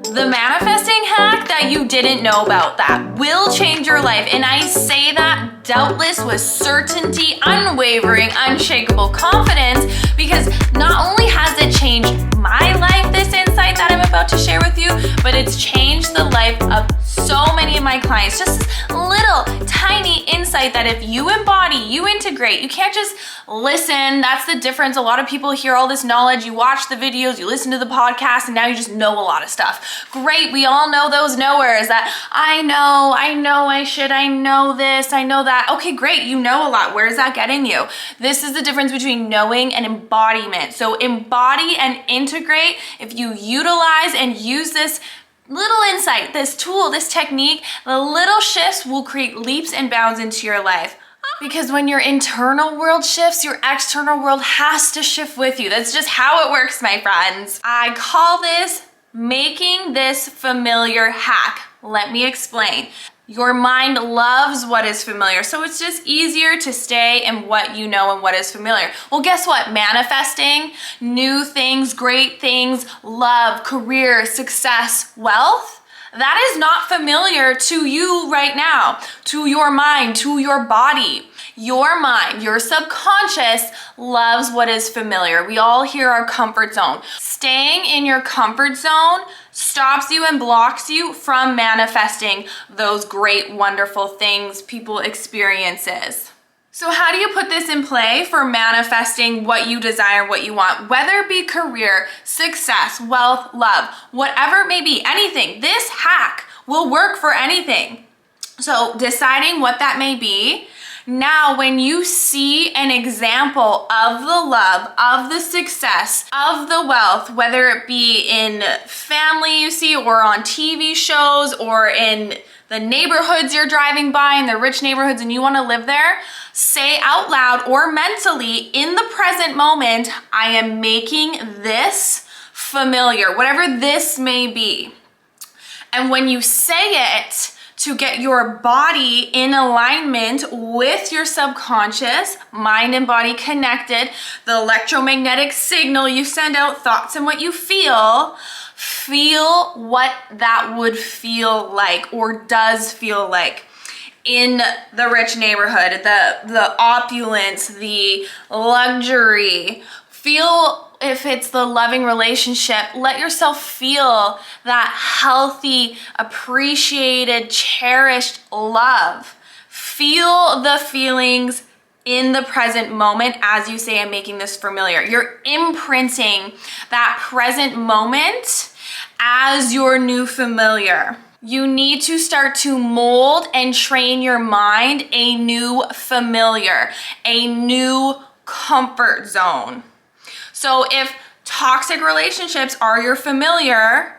The manifesting hack that you didn't know about that will change your life. And I say that doubtless with certainty, unwavering, unshakable confidence, because not only has it changed my life, this insight that I'm about to share with you, but it's changed the life of so many of my clients. Just this little tiny insight that if you embody, you integrate, you can't just listen. That's the difference. A lot of people hear all this knowledge, you watch the videos, you listen to the podcast, and now you just know a lot of stuff. Great, we all know those nowheres that I know I should, I know this, I know that. Okay, great, you know a lot. Where is that getting you? This is the difference between knowing and embodiment. So embody and integrate. If you utilize and use this little insight, this tool, this technique, the little shifts will create leaps and bounds into your life. Because when your internal world shifts, your external world has to shift with you. That's just how it works, my friends. I call this making this familiar hack. Let me explain. Your mind loves what is familiar, so it's just easier to stay in what you know and what is familiar. Well, guess what? Manifesting new things, great things, love, career, success, wealth, that is not familiar to you right now, to your mind, to your body. Your mind, your subconscious loves what is familiar. We all hear our comfort zone. Staying in your comfort zone stops you and blocks you from manifesting those great, wonderful things, people experiences. So how do you put this in play for manifesting what you desire, what you want, whether it be career, success, wealth, love, whatever it may be, anything. This hack will work for anything. So deciding what that may be. Now, when you see an example of the love, of the success, of the wealth, whether it be in family you see or on TV shows or in the neighborhoods you're driving by, in the rich neighborhoods and you want to live there, say out loud or mentally in the present moment, I am making this familiar, whatever this may be. And when you say it, to get your body in alignment with your subconscious, mind and body connected, the electromagnetic signal you send out, thoughts and what you feel what that would feel like or does feel like in the rich neighborhood, the opulence, the luxury. Feel if it's the loving relationship, let yourself feel that healthy, appreciated, cherished love. Feel the feelings in the present moment as you say, I'm making this familiar. You're imprinting that present moment as your new familiar. You need to start to mold and train your mind a new familiar, a new comfort zone. So if toxic relationships are your familiar,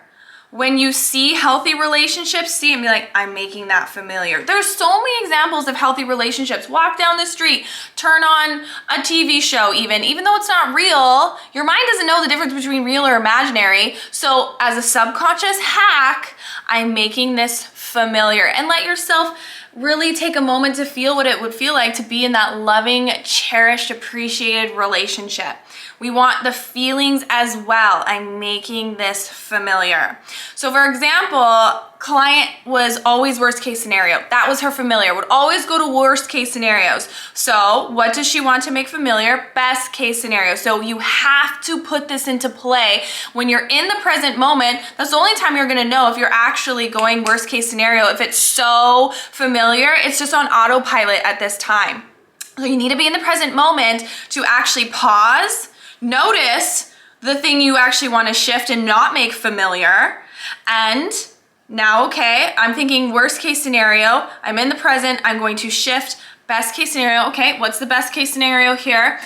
when you see healthy relationships, see and be like, I'm making that familiar. There's so many examples of healthy relationships. Walk down the street, turn on a TV show even though it's not real, your mind doesn't know the difference between real or imaginary. So as a subconscious hack, I'm making this familiar. And let yourself really take a moment to feel what it would feel like to be in that loving, cherished, appreciated relationship. We want the feelings as well. I'm making this familiar. So for example, client was always worst case scenario. That was her familiar, would always go to worst case scenarios. So what does she want to make familiar? Best case scenario. So you have to put this into play when you're in the present moment. That's the only time you're gonna know if you're actually going worst case scenario. If it's so familiar, it's just on autopilot at this time. So you need to be in the present moment to actually pause, notice the thing you actually want to shift and not make familiar. And now, okay, I'm thinking worst case scenario. I'm in the present. I'm going to shift best case scenario. Okay, what's the best case scenario here?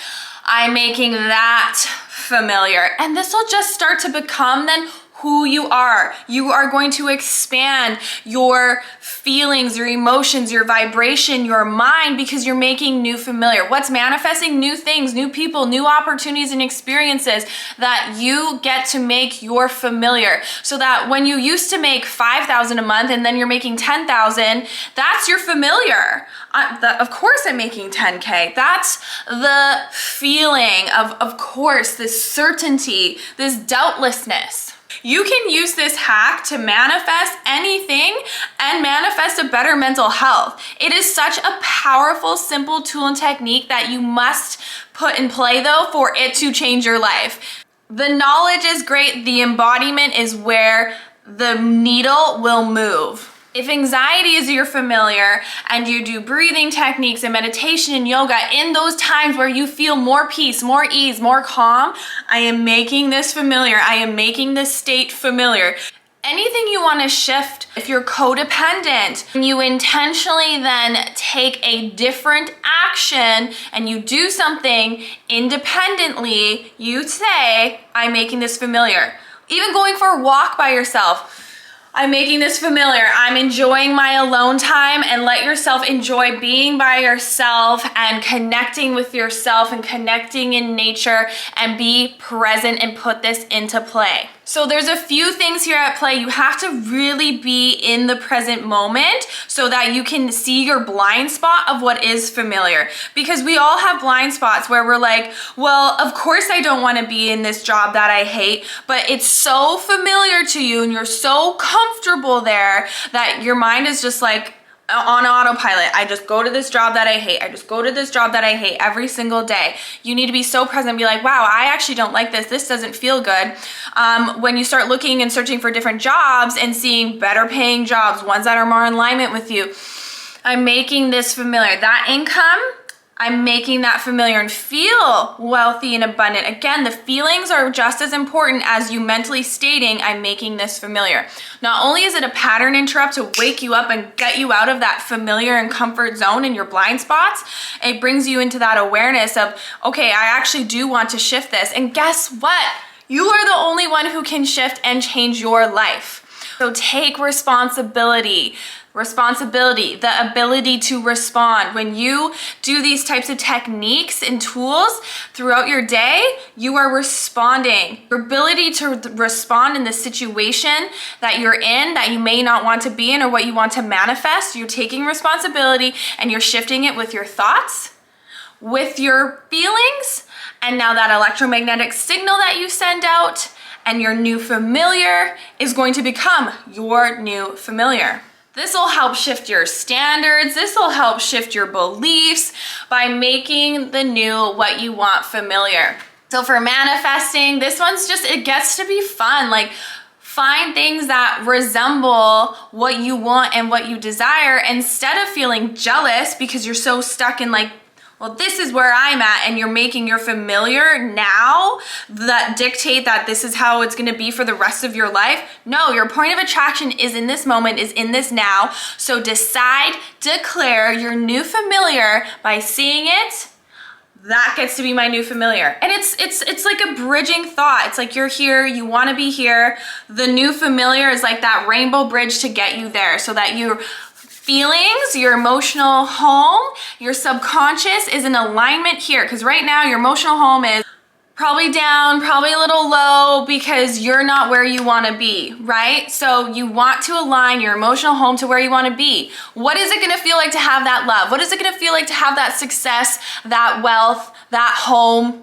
I'm making that familiar. And this will just start to become then who you are. You are going to expand your feelings, your emotions, your vibration, your mind, because you're making new familiar. What's manifesting? New things, new people, new opportunities and experiences that you get to make your familiar. So that when you used to make $5,000 a month and then you're making $10,000, that's your familiar. Of course I'm making 10K. That's the feeling of course, this certainty, this doubtlessness. You can use this hack to manifest anything and manifest a better mental health. It is such a powerful, simple tool and technique that you must put in play though for it to change your life. The knowledge is great. The embodiment is where the needle will move. If anxiety is your familiar and you do breathing techniques and meditation and yoga in those times where you feel more peace, more ease, more calm, I am making this familiar. I am making this state familiar. Anything you want to shift, if you're codependent, and you intentionally then take a different action and you do something independently, you say, I'm making this familiar. Even going for a walk by yourself, I'm making this familiar. I'm enjoying my alone time, and let yourself enjoy being by yourself and connecting with yourself and connecting in nature, and be present and put this into play. So there's a few things here at play. You have to really be in the present moment so that you can see your blind spot of what is familiar. Because we all have blind spots where we're like, well, of course I don't want to be in this job that I hate, but it's so familiar to you and you're so comfortable there that your mind is just like, on autopilot. I just go to this job that I hate. I just go to this job that I hate every single day. You need to be so present and be like, wow, I actually don't like this. This doesn't feel good. When you start looking and searching for different jobs and seeing better paying jobs, ones that are more in alignment with you, I'm making this familiar. That income, I'm making that familiar and feel wealthy and abundant. Again, the feelings are just as important as you mentally stating, I'm making this familiar. Not only is it a pattern interrupt to wake you up and get you out of that familiar and comfort zone in your blind spots, it brings you into that awareness of, okay, I actually do want to shift this. And guess what? You are the only one who can shift and change your life. So take responsibility. Responsibility, the ability to respond. When you do these types of techniques and tools throughout your day, you are responding. Your ability to respond in the situation that you're in, that you may not want to be in, or what you want to manifest, you're taking responsibility and you're shifting it with your thoughts, with your feelings, and now that electromagnetic signal that you send out, and your new familiar is going to become your new familiar. This will help shift your standards. This will help shift your beliefs by making the new what you want familiar. So for manifesting, this one's just, it gets to be fun. Like, find things that resemble what you want and what you desire, instead of feeling jealous because you're so stuck in like, well, this is where I'm at, and you're making your familiar now that dictate that this is how it's gonna be for the rest of your life. No, your point of attraction is in this moment, is in this now. So decide, declare your new familiar by seeing it. That gets to be my new familiar. And it's like a bridging thought. It's like you're here, you wanna be here. The new familiar is like that rainbow bridge to get you there, so that you're feelings, your emotional home, your subconscious is in alignment here. Because right now your emotional home is probably down, probably a little low because you're not where you want to be, right? So you want to align your emotional home to where you want to be. What is it going to feel like to have that love? What is it going to feel like to have that success, that wealth, that home?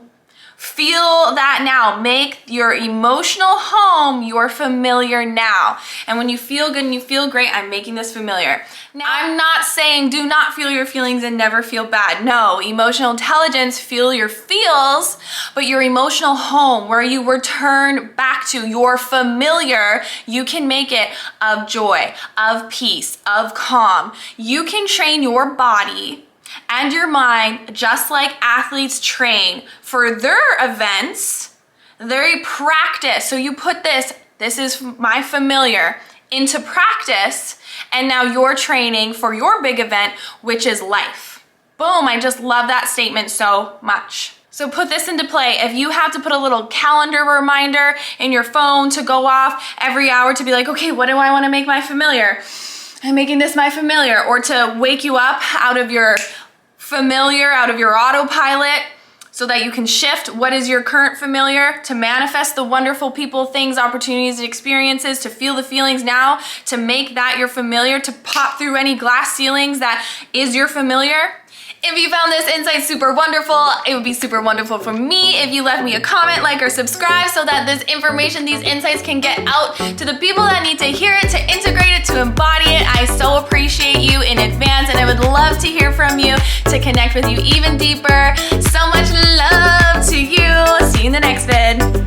Feel that now. Make your emotional home your familiar now. And when you feel good and you feel great, I'm making this familiar. Now, I'm not saying do not feel your feelings and never feel bad. No, emotional intelligence, feel your feels, but your emotional home, where you return back to your familiar, you can make it of joy, of peace, of calm. You can train your body and your mind just like athletes train for their events. They practice. So you put this is my familiar, into practice, and now you're training for your big event, which is life. Boom, I just love that statement so much. So put this into play. If you have to put a little calendar reminder in your phone to go off every hour to be like, okay, what do I want to make my familiar? I'm making this my familiar. Or to wake you up out of your familiar, out of your autopilot, so that you can shift what is your current familiar, to manifest the wonderful people, things, opportunities, and experiences, to feel the feelings now, to make that your familiar, to pop through any glass ceilings that is your familiar. If you found this insight super wonderful, it would be super wonderful for me if you left me a comment, like, or subscribe so that this information, these insights can get out to the people that need to hear it, to integrate it, to embody it. I so appreciate you in advance, and I would love to hear from you, to connect with you even deeper. So much love to you. See you in the next vid.